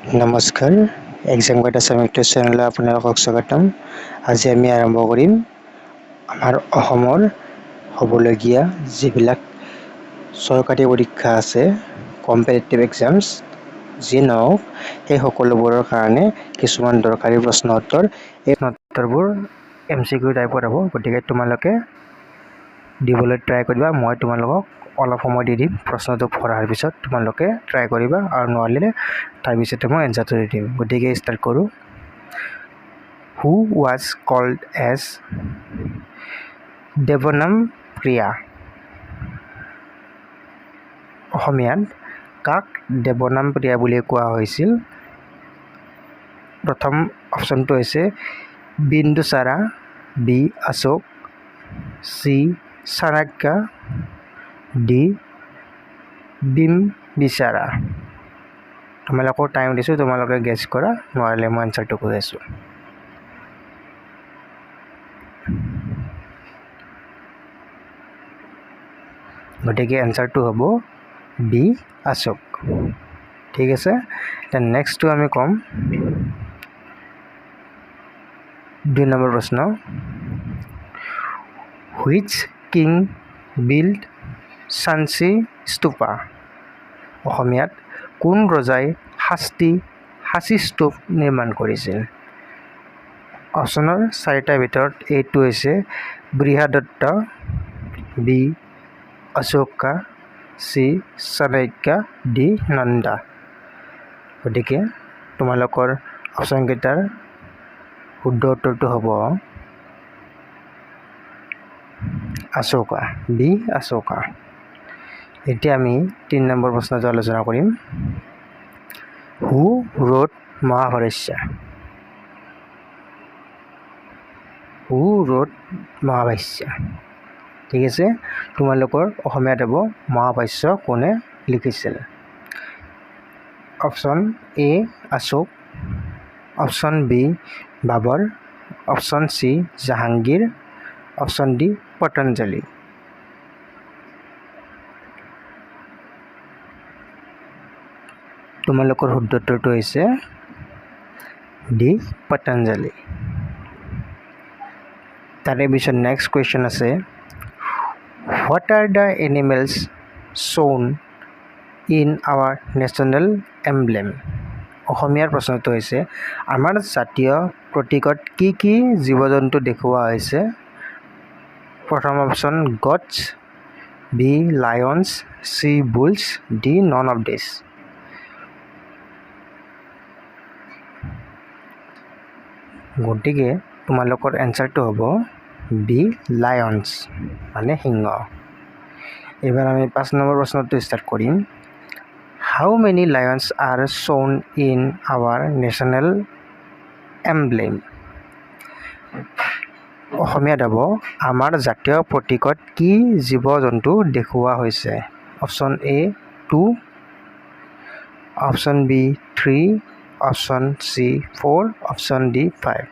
নমস্কাৰ exam guide Assamese চেনেললৈ আপোনালোকক স্বাগতম। আজি আমি আৰম্ভ কৰিম আমাৰ অসমৰ হ'বলগীয়া যিবিলাক চৰকাৰী পৰীক্ষা আছে, কম্পিটিটিভ এক্সামছ যি নহওক, সেই সকলোবোৰৰ কাৰণে কিছুমান দৰকাৰী প্ৰশ্ন উত্তৰ। এই উত্তৰবোৰ MCQ টাইপৰ হ'ব, গতিকে তোমালোকে দিবলৈ ট্ৰাই কৰিবা। মই তোমালোকক অলপ সময় দি দিম, প্ৰশ্নটো পঢ়াৰ পিছত তোমালোকে ট্ৰাই কৰিবা, আৰু নোৱাৰিলে তাৰপিছতে মই এনচাৰটো দি দিম। গতিকে ষ্টাৰ্ট কৰোঁ। Who was called as Devanampriya? অসমীয়াত কাক দেৱনামপ্ৰিয়া বুলি কোৱা হৈছিল? প্ৰথম অপশ্যনটো হৈছে Bindusara, B Ashok, C Chanakya, D Bimbisara. তোমালোকৰ টাইম দিছোঁ, তোমালোকে গেছ কৰা, নোৱাৰিলে মই এনচাৰটো কৈ আছোঁ। গতিকে এনচাৰটো হ'ব বি অশোক। ঠিক আছে, দেন নেক্সটটো আমি ক'ম 2 নম্বৰ প্ৰশ্ন। Which king build সাঞ্চি stupa? অসমীয়াত কোন ৰজাই সাঁচী স্তূপ নিৰ্মাণ কৰিছিল? অপশ্যনৰ 4টাৰ ভিতৰত এইটো হৈছে Brihadatta, B Ashoka, C Chanakya, D Nanda. গতিকে তোমালোকৰ অপশ্যনকেইটাৰ শুদ্ধ উত্তৰটো হ'ব অশোকা, বি অশোকা। এতিয়া আমি 3 নম্বৰ প্ৰশ্নটো আলোচনা কৰিম। Who wrote Mahabhashya? Who wrote Mahabhashya? ঠিক আছে, তোমালোকৰ অসমীয়াত হ'ব মহাভাষ্য কোনে লিখিছিল? Option A Ashok, option B Babar, option C Jahangir, option D Patanjali. তোমালোকৰ শুদ্ধ উত্তৰটো হৈছে ডি পতঞ্জলি। তাৰে পিছত নেক্সট কুৱেশ্যন আছে, what are the animals shown in our national emblem? অসমীয়াৰ প্ৰশ্নটো হৈছে আমাৰ জাতীয় প্ৰতীকত কি কি জীৱ জন্তু দেখুওৱা হৈছে? প্ৰথম option goats, B lions, C bulls, D none of these. গতিকে তোমালোকৰ এনচাৰটো হ'ব বি লায়নছ, মানে সিংহ। এইবাৰ আমি 5 নম্বৰ প্ৰশ্নটো ষ্টাৰ্ট কৰিম। How many lions are shown in our national emblem? অসমীয়াত হ'ব আমাৰ জাতীয় প্ৰতীকত কি জীৱ জন্তু দেখুওৱা হৈছে? Option A 2, option B 3, option C 4, option D 5।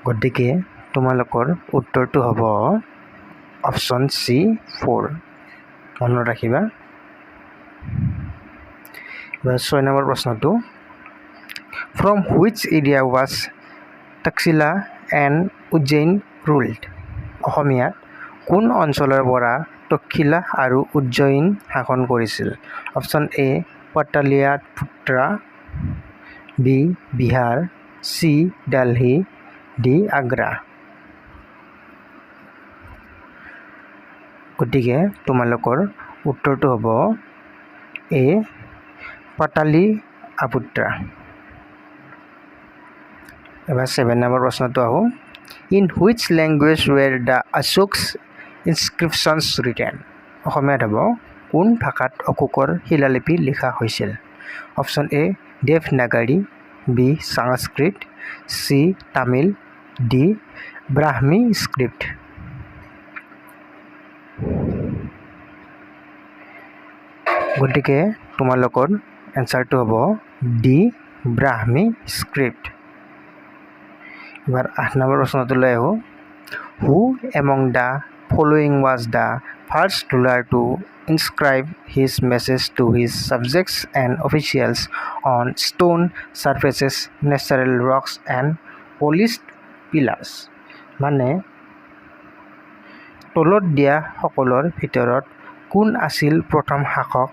গতিকে তোমালোকৰ উত্তৰটো হ'ব অপশ্যন চি 4, মনত ৰাখিবা। এবাৰ 6 নম্বৰ প্ৰশ্নটো, from which area was Taxila and Ujjain ruled? অসমীয়াত কোন অঞ্চলৰ পৰা তক্ষশিলা আৰু উজ্জয়িন শাসন কৰিছিল? Option A Pataliputra, B Bihar, C Delhi, D Agra. গতিকে তোমালোকৰ উত্তৰটো হ'ব এ পাটলিপুত্ৰা। এবাৰ 7 নম্বৰ প্ৰশ্নটো আহোঁ। In which language were the Ashoka's inscriptions written? অসমীয়াত হ'ব কোন ভাষাত অশোকৰ শিলালিপি লিখা হৈছিল? Option A Devanagari, B Sanskrit, C Tamil, D Brahmi script. গতিকে তোমালোকৰ এনচাৰটো হ'ব ডি ব্ৰাহ্মী স্ক্ৰিপ্ট। এবাৰ 8 নম্বৰ প্ৰশ্নটোলৈ আহোঁ। Who among the following was the first ruler to inscribe his message to his subjects and officials on stone surfaces, natural rocks and polished pillars. মানে তলত দিয়া সকলৰ ভিতৰত কোন আছিল প্ৰথম শাসক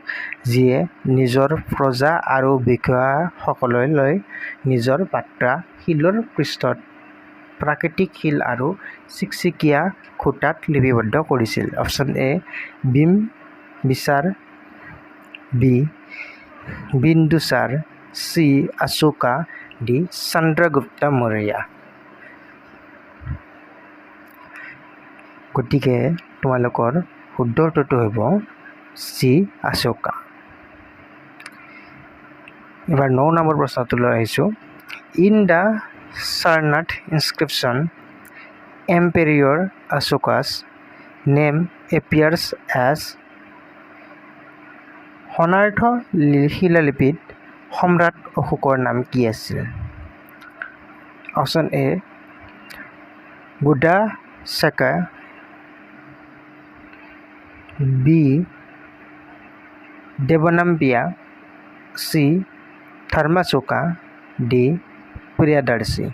যিয়ে নিজৰ প্ৰজা আৰু বিষয়াসকললৈ নিজৰ বাৰ্তা শিলৰ পৃষ্ঠত প্ৰাকৃতিক শিল আৰু চিকচিকীয়া খুঁটাত লিপিবদ্ধ কৰিছিল? Option A Bimbisara, B Bindusara, C Ashoka, D Chandragupta Maurya. গতিকে তোমালোকৰ শুদ্ধ উত্তৰটো হ'ব চি অশোকা। এবাৰ 9 নম্বৰ প্ৰশ্নটোলৈ আহিছোঁ। In the Sarnath inscription, Emperor Ashoka's name appears as Sarnath শিলালিপিত সম্ৰাট অশোকৰ নাম কি আছিল? Option A Buddhashoka, B Devanampiya, C Dharmashoka, D Priyadarshi.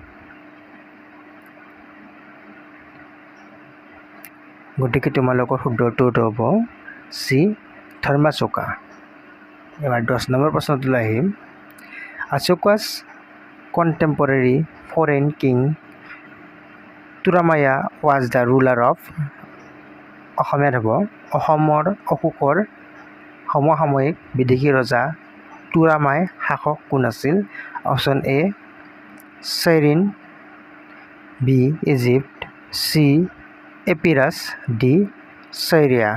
গতিকে তোমালোকৰ শুদ্ধ উত্তৰটো হ'ব চি ধৰ্মাশোকা। এবাৰ 10 নম্বৰ প্ৰশ্নটোলৈ আহিম। Ashoka's contemporary foreign king Turamaya was the ruler of, অসমীয়াত হ'ব অসমৰ অশোকৰ সমসাময়িক বিদেশী ৰজা তুৰামাই শাসক কোন আছিল? Option A Cyrene, B Egypt, C Epirus, D Syria.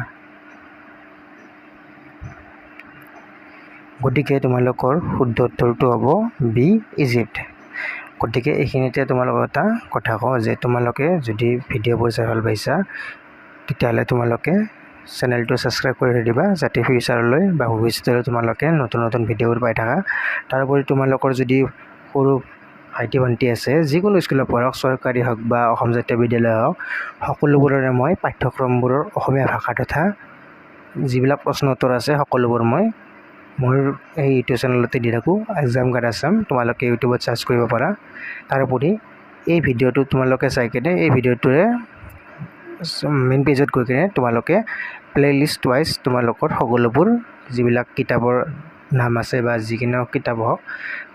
গতিকে তোমালোকৰ শুদ্ধ উত্তৰটো হ'ব বি ইজিপ্ত। গতিকে এইখিনিতে তোমালোকক এটা কথা কওঁ যে তোমালোকে যদি ভিডিঅ'বোৰ চাই ভাল পাইছা তেতিয়াহ'লে তোমালোকে চেনেলটো ছাবস্ক্ৰাইব কৰি থৈ দিবা যাতে ফিউচাৰলৈ বা ভৱিষ্যতলৈ তোমালোকে নতুন নতুন ভিডিঅ'বোৰ পাই থাকা। তাৰোপৰি তোমালোকৰ যদি সৰু ভাইটি ভণ্টি আছে যিকোনো স্কুলত পঢ়ক, চৰকাৰী হওক বা অসম জাতীয় বিদ্যালয় হওক, সকলোবোৰৰে মই পাঠ্যক্ৰমবোৰৰ অসমীয়া ভাষা তথা যিবিলাক প্ৰশ্ন উত্তৰ আছে সকলোবোৰ মই মোৰ এই ইউটিউব চেনেলতে দি থাকোঁ। এক্সাম গাইড আছাম তোমালোকে ইউটিউবত চাৰ্চ কৰিব পাৰা। তাৰোপৰি এই ভিডিঅ'টো তোমালোকে চাই কিনে এই ভিডিঅ'টোৰে মেইন পেজত গৈ কিনে তোমালোকে প্লে'লিষ্ট ৱাইজ তোমালোকৰ সকলোবোৰ যিবিলাক কিতাপৰ নাম আছে বা যিকোনো কিতাপ হওক,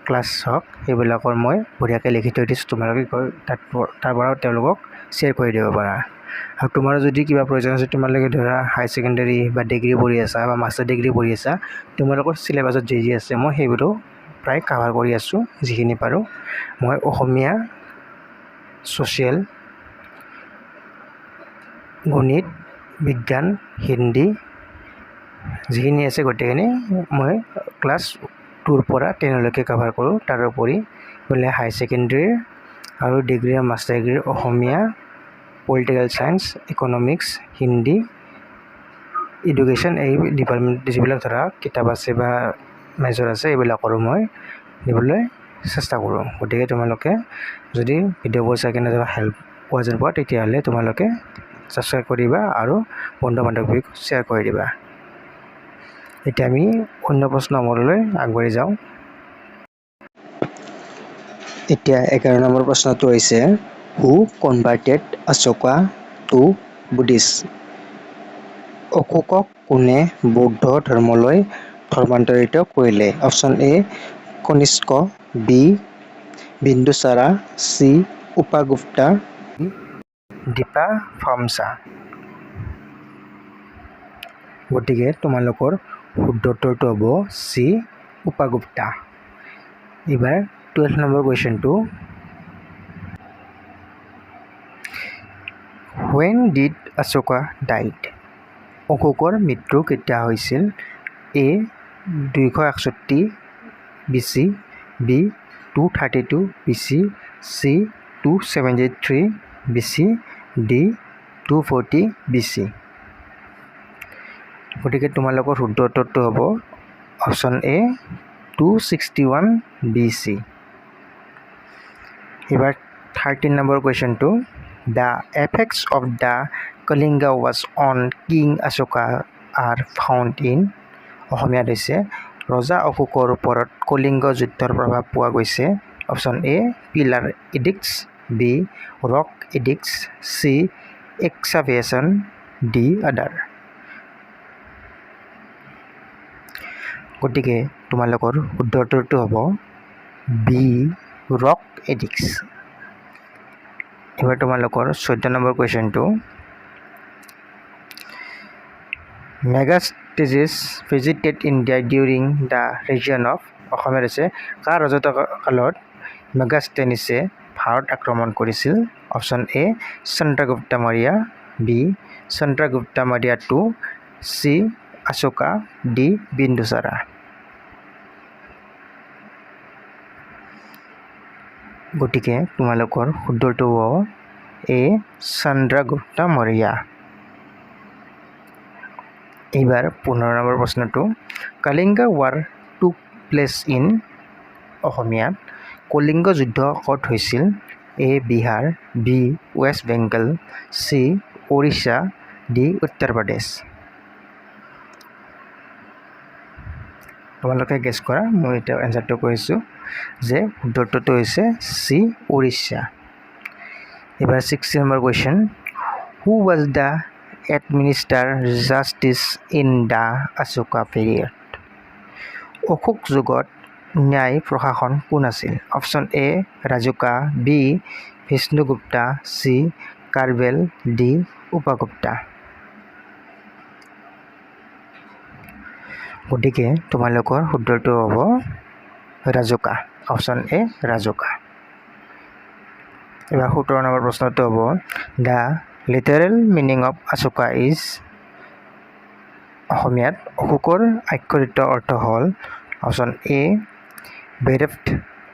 ক্লাছ হওক, সেইবিলাকৰ মই বঢ়িয়াকৈ লিখি থৈ দিছোঁ। তোমালোকে গৈ তাৰ পৰাও তেওঁলোকক শ্বেয়াৰ কৰি দিব পাৰা। আৰু তোমাৰ যদি কিবা প্ৰয়োজন আছে, তোমালোকে ধৰা হাই ছেকেণ্ডেৰী বা ডিগ্ৰী পঢ়ি আছা বা মাষ্টাৰ ডিগ্ৰী পঢ়ি আছা, তোমালোকৰ চিলেবাছত যি আছে মই সেইবোৰো প্ৰায় কাভাৰ কৰি আছোঁ যিখিনি পাৰোঁ। মই অসমীয়া, ছ'চিয়েল, গণিত, বিজ্ঞান, হিন্দী যিখিনি আছে গোটেইখিনি মই ক্লাছ 2ৰ পৰা 10লৈকে কাভাৰ কৰোঁ। তাৰোপৰি বোলে হাই ছেকেণ্ডেৰীৰ আৰু ডিগ্ৰী আৰু মাষ্টাৰ ডিগ্ৰীৰ Asomiya, political science, economics, Hindi, education এই ডিপাৰ্টমেণ্ট যিবিলাক ধৰা কিতাপ আছে বা মেজৰ আছে এইবিলাকৰো মই দিবলৈ চেষ্টা কৰোঁ। গতিকে তোমালোকে যদি ভিডিঅ'বোৰ চাই কিনে ধৰা হেল্প পোৱা যেন পোৱা তেতিয়াহ'লে তোমালোকে ছাবস্ক্ৰাইব কৰিবা আৰু বন্ধু বান্ধৱীক শ্বেয়াৰ কৰি দিবা। এতিয়া আমি অন্য প্ৰশ্নসমূহলৈ আগবাঢ়ি যাওঁ। এতিয়া 11 নম্বৰ প্ৰশ্নটো হৈছে who converted Ashoka to Buddhist? অশোকক কোনে বৌদ্ধ ধৰ্মলৈ ধৰ্মান্তৰিত কৰিলে? Option A Kanishka, B Bindusara, C Upagupta, Dipavamsa. গতিকে তোমালোকৰ শুদ্ধ উত্তৰটো হ'ব চি উপাগুপ্তা। এইবাৰ 12 নম্বৰ কুৱেশ্যনটো। When did Ashoka died? অশোকৰ মৃত্যু কেতিয়া হৈছিল? A 261 BC, B 232 BC, C 273 BC, D 240 BC। গতিকে তোমালোকৰ শুদ্ধ উত্তৰটো হ'ব অপশ্যন এ 261 BC। এবাৰ 13 number কুৱেশ্যনটো। The effects of the Kalinga was on King Ashoka are found in অসমীয়াত হৈছে ৰজা অশোকৰ ওপৰত কলিংগ যুদ্ধৰ প্ৰভাৱ পোৱা গৈছে option A pillar edicts B rock edicts C excavation D other গতিকে তোমালোকৰ শুদ্ধ উত্তৰটো হ'ব বি ৰক ইডিক্টছ এবাৰ তোমালোকৰ 14 নম্বৰ কুৱেশ্যনটো Megasthenes visited India during the reign of অসমীয়াত আছে কাৰ ৰাজত্বকালত মেগাষ্টেনিছে ভাৰত আক্ৰমণ কৰিছিল option A Chandragupta Maurya B Chandragupta Maurya two C Ashoka D Bindusara গতিকে তোমালোকৰ শুদ্ধটো হ'ব এ চন্দ্ৰগুপ্তা মৌৰ্য এইবাৰ 15 নম্বৰ প্ৰশ্নটো Kalinga war took place in অসমীয়াত কলিংগ যুদ্ধ ক'ত হৈছিল A Bihar B West Bengal C Orissa D Uttar Pradesh তোমালোকে গেছ কৰা মই এতিয়া এনচাৰটো কৈছোঁ যে উত্তৰটো হৈছে চি উৰিষ্যা এবাৰ 16 number question who was the administer justice in the Ashoka period Ashok যুগত ন্যায় প্ৰশাসন কোন আছিল option A Rajuka B Vishnugupta C Kharavela D Upagupta গতিকে তোমালোকৰ শুদ্ধটো হ'ব ৰাজুকা অপশ্যন এ ৰাজুকা এবাৰ 17 নম্বৰ প্ৰশ্নটো হ'ব the literal meaning of Ashoka is অসমীয়াত অশোকৰ আক্ষৰিক অৰ্থ হ'ল option A bereft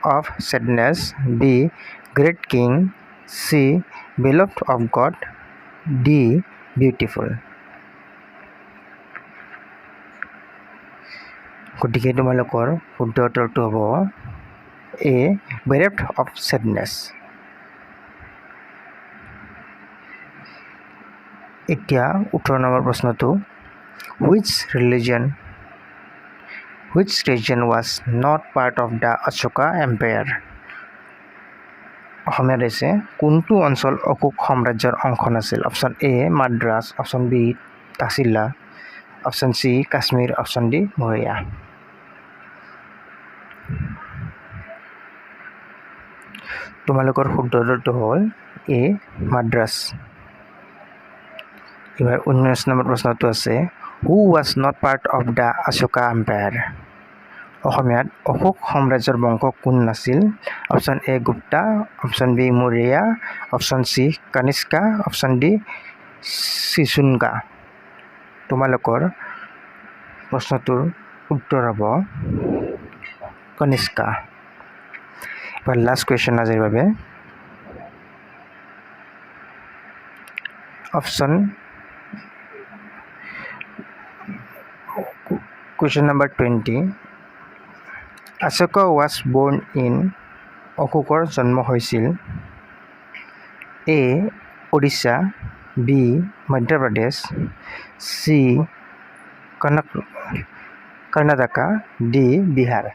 of sadness B great king C beloved of god D beautiful গতিকে তোমালোকৰ শুদ্ধ উত্তৰটো হ'ব এ বেৰেফ্ট অফ ছেডনেছ এতিয়া 18 নম্বৰ প্ৰশ্নটো which region was not part of the Ashoka Empire অসমীয়াত হৈছে কোনটো অঞ্চল অশোক সাম্ৰাজ্যৰ অংশ নাছিল option A Madras option B Taxila option C Kashmir option D Maurya তোমালোকৰ শুদ্ধ উত্তৰটো হ'ল এ মাদ্ৰাজ এবাৰ 19 নম্বৰ প্ৰশ্নটো আছে who was not part of the Ashoka empire অসমীয়াত অশোক সাম্ৰাজ্যৰ বংশ কোন নাছিল option A Gupta option B Maurya option C Kanishka option D Shishunaga তোমালোকৰ প্ৰশ্নটোৰ উত্তৰ হ'ব কনিষ্কা এবাৰ লাষ্ট কুৱেশ্যন আজিৰ বাবে option Question number 20 Ashoka was born in অশোকৰ জন্ম হৈছিল A Orissa B Madhya Pradesh C Karnataka D Bihar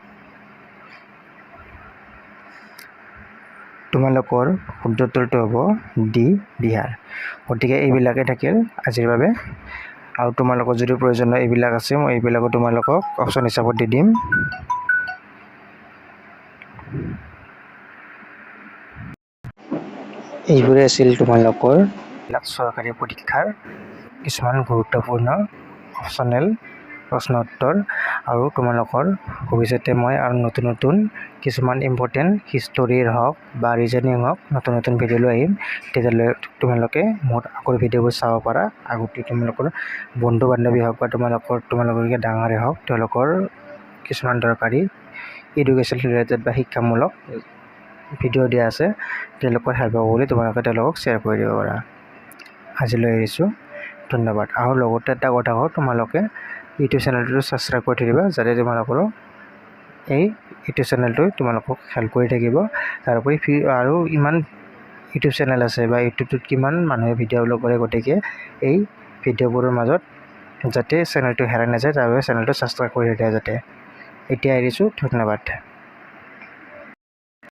তোমালোকৰ শুদ্ধ উত্তৰটো হ'ব ডি বিহাৰ গতিকে এইবিলাকে থাকিল আজিৰ বাবে আৰু তোমালোকৰ যদি প্ৰয়োজন হয় এইবিলাক আছে মই এইবিলাকো তোমালোকক অপশ্যন হিচাপত দি দিম এইবোৰে আছিল তোমালোকৰ চৰকাৰী পৰীক্ষাৰ কিছুমান গুৰুত্বপূৰ্ণ অপশ্যনেল প্ৰশ্ন উত্তৰ আৰু তোমালোকৰ ভৱিষ্যতে মই আৰু নতুন নতুন কিছুমান ইম্পৰ্টেণ্ট হিষ্টৰীৰ হওক বা ৰিজনিং হওক নতুন নতুন ভিডিঅ' লৈ আহিম তেতিয়ালৈ তোমালোকে মোৰ আগৰ ভিডিঅ'বোৰ চাব পাৰা আগতে তোমালোকৰ বন্ধু বান্ধৱী হওক বা তোমালোকৰকৈ ডাঙৰে হওক তেওঁলোকৰ কিছুমান দৰকাৰী এডুকেশ্যন ৰিলেটেড বা শিক্ষামূলক ভিডিঅ' দিয়া আছে তেওঁলোকৰ হেল্প হ'ব বুলি তোমালোকে তেওঁলোকক শ্বেয়াৰ কৰি দিব পাৰা আজিলৈ এৰিছোঁ ধন্যবাদ আৰু লগতে এটা কথা কওঁ তোমালোকে ইউটিউব চেনেলটো ছাবস্ক্ৰাইব কৰি থৈ দিবা যাতে তোমালোকৰ এই ইউটিউব চেনেলটোৱে তোমালোকক হেল্প কৰি থাকিব তাৰোপৰি আৰু ইমান ইউটিউব চেনেল আছে বা ইউটিউবটোত কিমান মানুহে ভিডিঅ' আপলোড কৰে, গতিকে এই ভিডিঅ'বোৰৰ মাজত যাতে চেনেলটো হেৰাই নাযায় তাৰ বাবে চেনেলটো ছাবস্ক্ৰাইব কৰি দিয়া যাতে। এতিয়া এৰিছোঁ, ধন্যবাদ।